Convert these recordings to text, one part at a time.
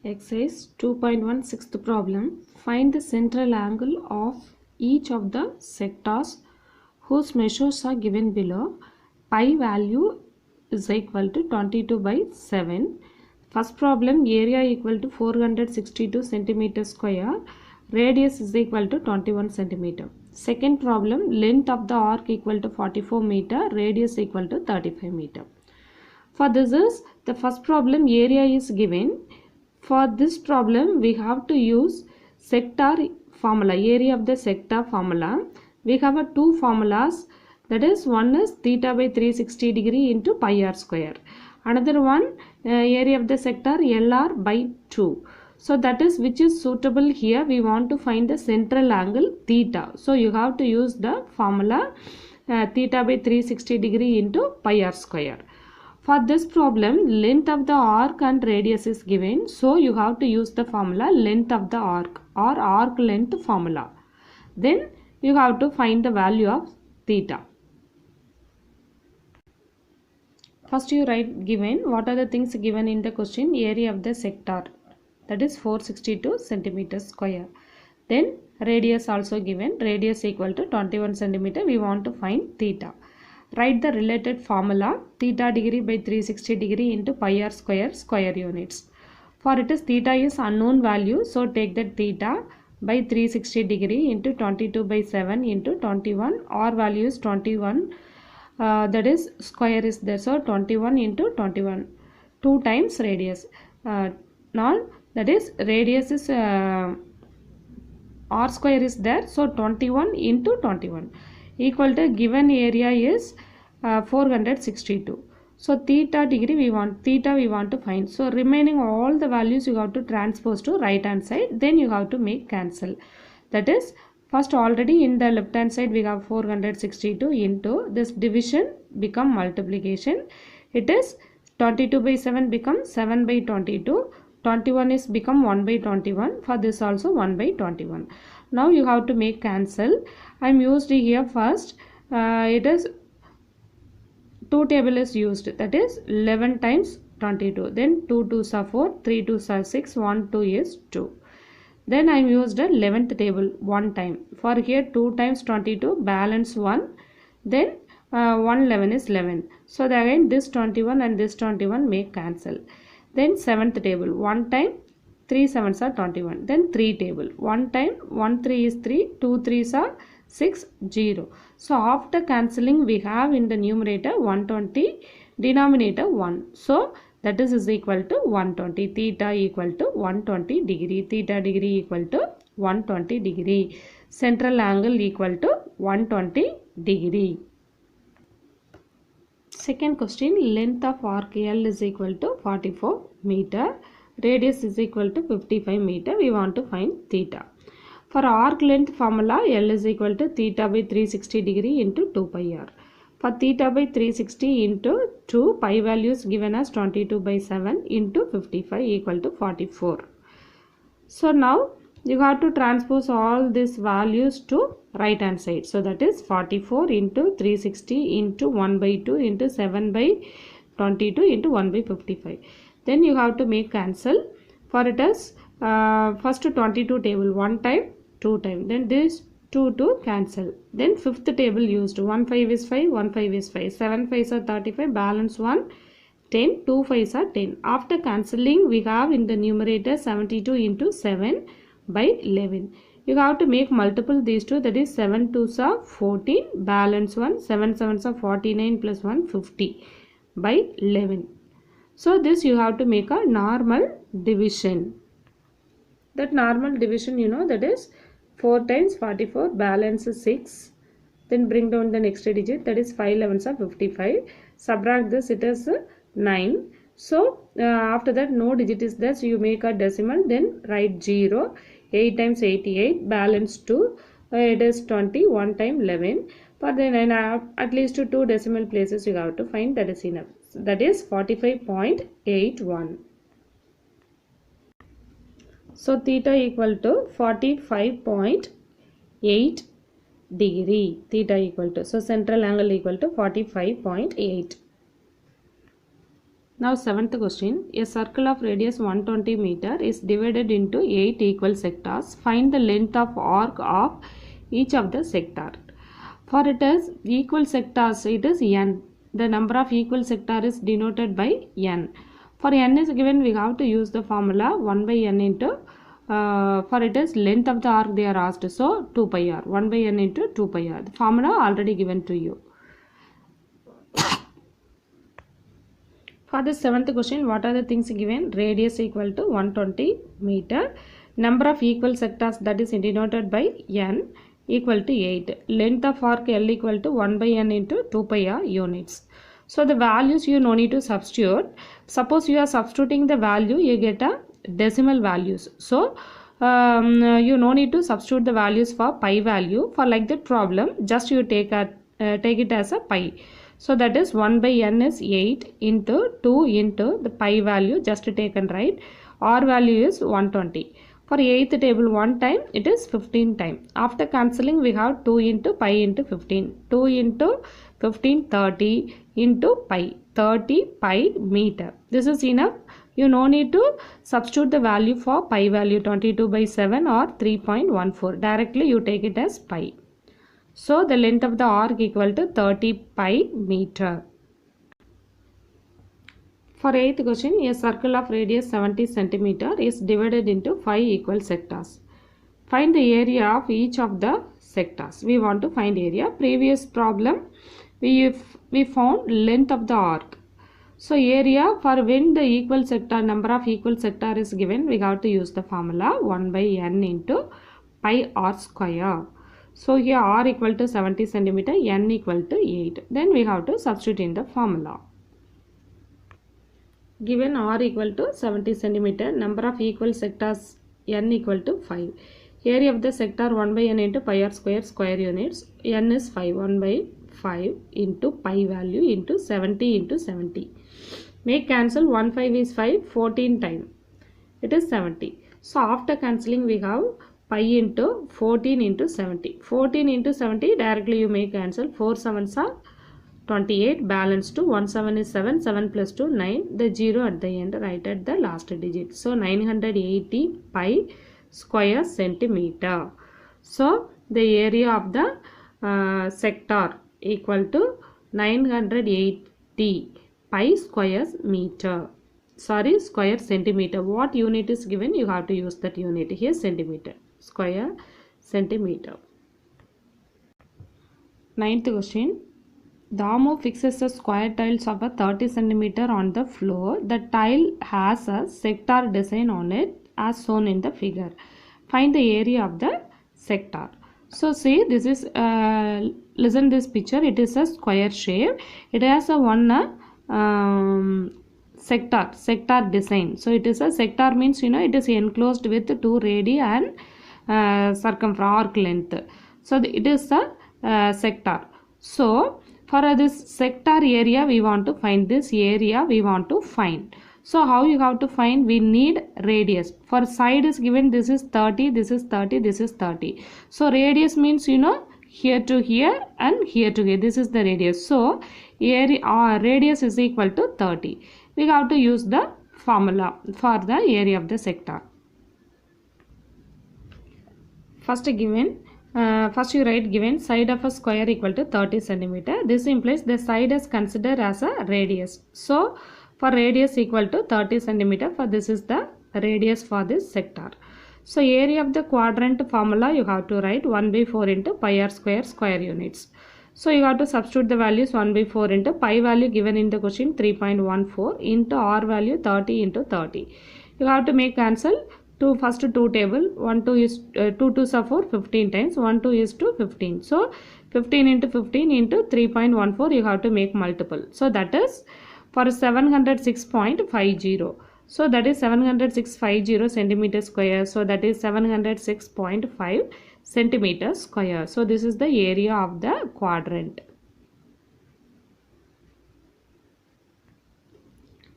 Exercise 2.1 sixth problem. Find the central angle of each of the sectors whose measures are given below. Pi value is equal to 22 by 7. First problem, area equal to 462 centimeter square. Radius is equal to 21 centimeter. Second problem, length of the arc equal to 44 meter. Radius equal to 35 meter. For this is the first problem, area is given. For this problem, we have to use sector formula, area of the sector formula. We have two formulas, that is one is theta by 360 degree into pi r square. Another one, area of the sector LR by 2. So that is which is suitable here. We want to find the central angle theta. So you have to use the formula theta by 360 degree into pi r square. For this problem, length of the arc and radius is given. So you have to use the formula length of the arc or arc length formula. Then you have to find the value of theta. First you write given. What are the things given in the question? Area of the sector, that is 462 centimeters square. Then radius also given. Radius equal to 21 centimeter. We want to find theta. Write the related formula theta degree by 360 degree into pi r square square units. For it is theta is unknown value, so take that theta by 360 degree into 22 by 7 into 21. R value is 21, that is square is there, so 21 into 21, 2 times radius. Now that is radius is r square is there, so 21 into 21 equal to given area is 462. So theta degree we want to find. So remaining all the values you have to transpose to right hand side, then you have to make cancel. That is first already in the left hand side we have 462 into this division become multiplication. It is 22 by 7 becomes 7 by 22. 21 is become 1 by 21. For this also 1 by 21. Now you have to make cancel. I am used here first. It is 2 table is used, that is 11 times 22. Then 2 2s are 4, 3 2s are 6, 1 2 is 2. Then I am used a 11th table one time. For here 2 times 22 balance 1. Then 1 11 is 11. So again this 21 and this 21 make cancel. Then 7th table 1 time 3 7s are 21. Then 3 table 1 time 1 3 is 3, 2 3s are 6 0. So after cancelling we have in the numerator 120, denominator 1. So that is equal to 120. Theta equal to 120 degree. Theta degree equal to 120 degree. Central angle equal to 120 degree. Second question, length of arc L is equal to 44 meter. Radius is equal to 55 meter. We want to find theta. For arc length formula, L is equal to theta by 360 degree into 2 pi r. For theta by 360 into 2, pi value is given as 22 by 7 into 55 equal to 44. So now you have to transpose all these values to right hand side. So that is 44 into 360 into 1 by 2 into 7 by 22 into 1 by 55. Then you have to make cancel. For it is first 22 table 1 time 2 time, then this 2 to cancel. Then fifth table used, 1 5 is 5, 1 5 is 5, 7 5s are 35, balance 1 10, 2 5s are 10. After cancelling we have in the numerator 72 into 7 by 11. You have to make multiple these two, that is 7 2s are 14, balance 1, 7 7s are 49 plus 1 50 by 11. So this you have to make a normal division. That normal division you know, that is 4 times 44, balance is 6. Then bring down the next digit, that is 5 11s are 55. Subtract this, it is 9. So after that no digit is there, so you make a decimal, then write 0. 8 times 88, balance 2. It is 20, 1 time 11. But then at least 2 decimal places you have to find, that is enough. That is 45.81. So theta equal to 45.8 degree. Theta equal to, so central angle equal to 45.8. Now 7th question. A circle of radius 120 meter is divided into 8 equal sectors. Find the length of arc of each of the sector. For it is equal sectors, it is n. The number of equal sector is denoted by n. For n is given, we have to use the formula 1 by n into for it is length of the arc they are asked, so 2 pi r, 1 by n into 2 pi r. The formula already given to you. For the 7th question, what are the things given? Radius equal to 120 meter. Number of equal sectors, that is denoted by n, equal to 8. Length of arc L equal to 1 by n into 2 pi r units. So the values you no need to substitute. Suppose you are substituting the value, you get a decimal values. So you no need to substitute the values for pi value. For like that problem, just you take it as a pi. So that is 1 by n is 8 into 2 into the pi value, just take and write. R value is 120. For 8th table 1 time, it is 15 time. After cancelling, we have 2 into pi into 15. 2 into 15, 30 into pi. 30 pi meter. This is enough. You no need to substitute the value for pi value 22 by 7 or 3.14. Directly you take it as pi. So the length of the arc equal to 30 pi meter. For 8th question, a circle of radius 70 centimeter is divided into 5 equal sectors. Find the area of each of the sectors. We want to find area. Previous problem, we found length of the arc. So area, for when the equal sector, number of equal sector is given, we have to use the formula 1 by n into pi r square. So here r equal to 70 centimeter, n equal to 8. Then we have to substitute in the formula. Given r equal to 70 centimeter, number of equal sectors n equal to 5. Area of the sector 1 by n into pi r square units. N is 5. 1 by 5 into pi value into 70 into 70. Make cancel. 1 5 is 5. 14 time. It is 70. So after cancelling, we have pi into 14 into 70. 14 into 70, directly you make cancel. 4 7s are 28. Balance to 1 7 is 7. 7 plus 2 9. The 0 at the end, right at the last digit. So 980 pi square centimeter. So the area of the sector equal to 980 pi square meter. Sorry, square centimeter. What unit is given? You have to use that unit. Here centimeter. Square centimeter. 9th question. Damu fixes the square tiles of a 30 centimeter on the floor. The tile has a sector design on it as shown in the figure. Find the area of the sector. So see, this is listen this picture. It is a square shape. It has a one sector design. So it is a sector means it is enclosed with 2 radii and circumference arc length. So it is a sector. So for this sector area, we want to find this area. We want to find. So how you have to find? We need radius. For side is given, this is 30, this is 30, this is 30. So radius means here to here and here to here. This is the radius. So area radius is equal to 30. We have to use the formula for the area of the sector. First given. First you write given side of a square equal to 30 centimeter. This implies the side is considered as a radius. So for radius equal to 30 centimeter, for this is the radius for this sector. So area of the quadrant formula you have to write 1 by 4 into pi r square units. So you have to substitute the values 1 by 4 into pi value given in the question 3.14 into r value 30 into 30. You have to make cancel. First 2 table 1 2 is 2 2s are 4 15 times 1 2 is to 15. So 15 into 15 into 3.14 you have to make multiple. So that is for 706.50. So that is 706.50 centimeter square. So that is 706.5 centimeter square. So this is the area of the quadrant.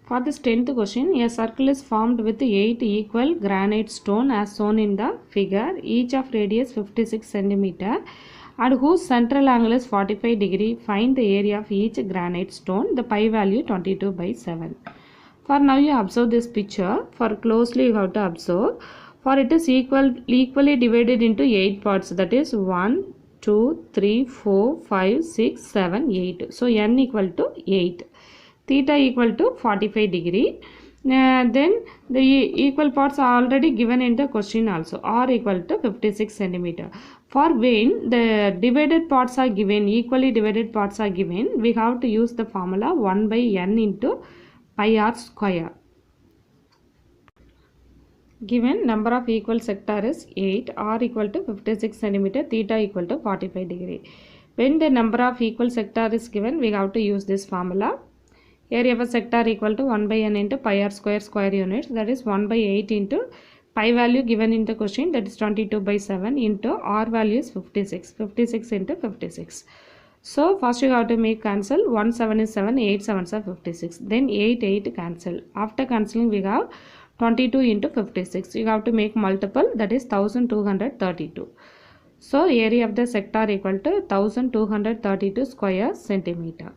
For this 10th question, a circle is formed with 8 equal granite stone as shown in the figure, each of radius 56 centimeter and whose central angle is 45 degree. Find the area of each granite stone. The pi value 22 by 7. For now you observe this picture. For closely you have to observe. For it is equally divided into 8 parts, that is 1, 2, 3, 4, 5, 6, 7, 8. So n equal to 8. Theta equal to 45 degree. Then the equal parts are already given in the question also. R equal to 56 centimeter. For when the divided parts are given, equally divided parts are given, we have to use the formula 1 by n into pi r square. Given number of equal sector is 8, r equal to 56 centimeter, theta equal to 45 degree. When the number of equal sector is given, we have to use this formula. Area of a sector equal to 1 by n into pi r square units, that is 1 by 8 into pi value given in the question, that is 22 by 7 into r value is 56 into 56. So first you have to make cancel. 1 7 is 7, 8 7s are 56, then 8 cancel. After cancelling we have 22 into 56. You have to make multiple, that is 1232. So area of the sector equal to 1232 square centimeter.